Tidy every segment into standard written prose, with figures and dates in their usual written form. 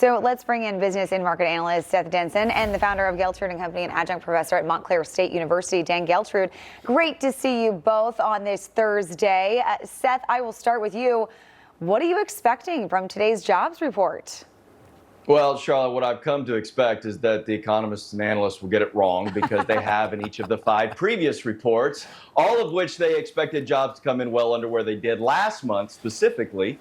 So let's bring in business and market analyst Seth Denson and the founder of Geltrude & Company and adjunct professor at Montclair State University, Dan Geltrude. Great to see you both on this Thursday. Seth, I will start with you. What are you expecting from today's jobs report? Well, Sharla, what I've come to expect is that the economists and analysts will get it wrong because they have in each of the 5 previous reports, all of which they expected jobs to come in well under where they did last month. Specifically,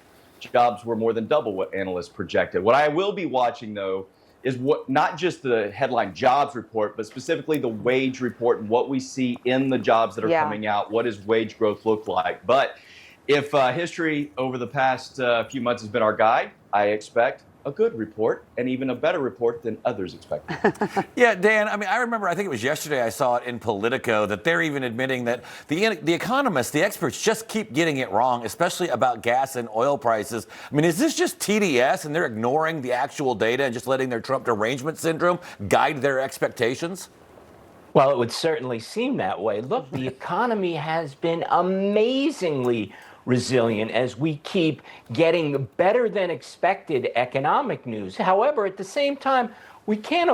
jobs were more than double what analysts projected. What I will be watching, though, is what not just the headline jobs report, but specifically the wage report and what we see in the jobs that are coming out. What does wage growth look like? But if history over the past few months has been our guide, I expect a good report and even a better report than others expected. Yeah, Dan, I mean, I remember, I think it was yesterday I saw it in Politico that they're even admitting that the economists, the experts just keep getting it wrong, especially about gas and oil prices. I mean, is this just TDS and they're ignoring the actual data and just letting their Trump derangement syndrome guide their expectations? Well, it would certainly seem that way. Look, the economy has been amazingly resilient as we keep getting better than expected economic news. However, at the same time, we can't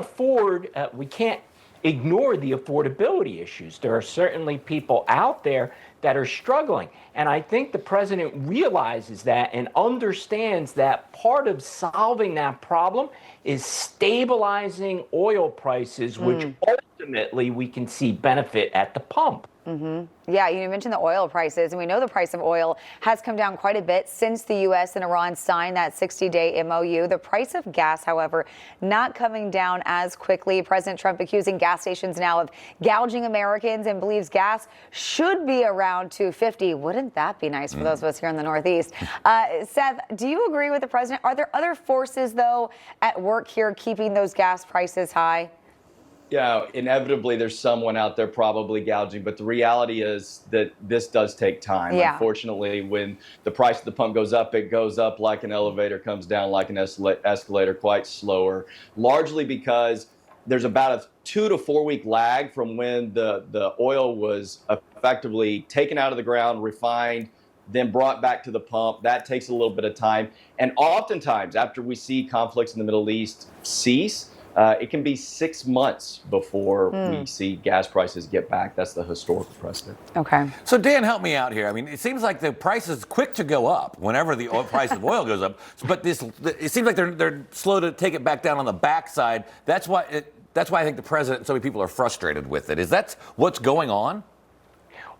ignore the affordability issues. There are certainly people out there that are struggling. And I think the president realizes that and understands that part of solving that problem is stabilizing oil prices, which ultimately we can see benefit at the pump. Yeah, you mentioned the oil prices, and we know the price of oil has come down quite a bit since the U.S. and Iran signed that 60-day MOU. The price of gas, however, not coming down as quickly. President Trump accusing gas stations now of gouging Americans and believes gas should be around $2.50. Wouldn't that be nice for those of us here in the Northeast? Seth, do you agree with the president? Are there other forces, though, at work here keeping those gas prices high? Yeah, inevitably there's someone out there probably gouging, but the reality is that this does take time. Unfortunately, when the price of the pump goes up, it goes up like an elevator, comes down like an escalator, quite slower, largely because there's about a 2 to 4 week lag from when the oil was effectively taken out of the ground, refined, then brought back to the pump. That takes a little bit of time. And oftentimes, after we see conflicts in the Middle East cease, it can be 6 months before we see gas prices get back. That's the historical precedent. Okay. So Dan, help me out here. I mean, it seems like the price is quick to go up whenever the price of oil goes up, but it seems like they're slow to take it back down on the backside. That's why I think the president and so many people are frustrated with it. Is that what's going on?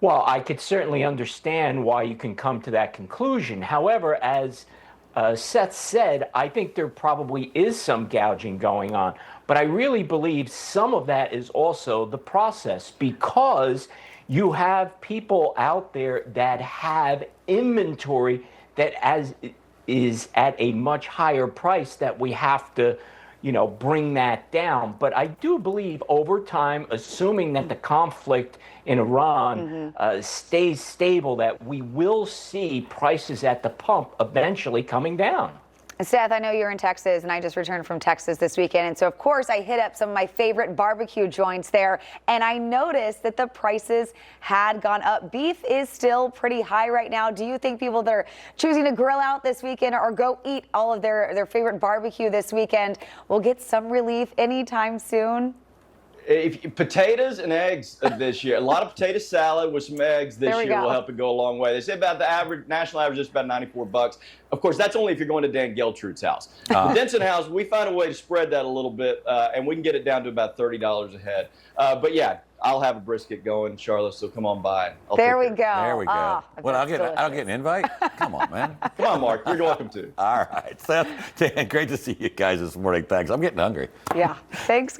Well, I could certainly understand why you can come to that conclusion. However, as Seth said, I think there probably is some gouging going on. But I really believe some of that is also the process, because you have people out there that have inventory that is at a much higher price that we have to, bring that down. But I do believe over time, assuming that the conflict in Iran stays stable, that we will see prices at the pump eventually coming down. Seth, I know you're in Texas, and I just returned from Texas this weekend. And so, of course, I hit up some of my favorite barbecue joints there. And I noticed that the prices had gone up. Beef is still pretty high right now. Do you think people that are choosing to grill out this weekend or go eat all of their favorite barbecue this weekend will get some relief anytime soon? Potatoes and eggs this year. A lot of potato salad with some eggs this year will help it go a long way. They say about the national average is about $94. Of course, that's only if you're going to Dan Geltrude's house. The Denson house, we find a way to spread that a little bit, and we can get it down to about $30 a head. But yeah, I'll have a brisket going, Sharla, so come on by. There we go. There we go. Well, I don't get an invite? Come on, man. Come on, Marc. You're welcome to. All right. Seth, Dan, great to see you guys this morning. Thanks. I'm getting hungry. Yeah. Thanks.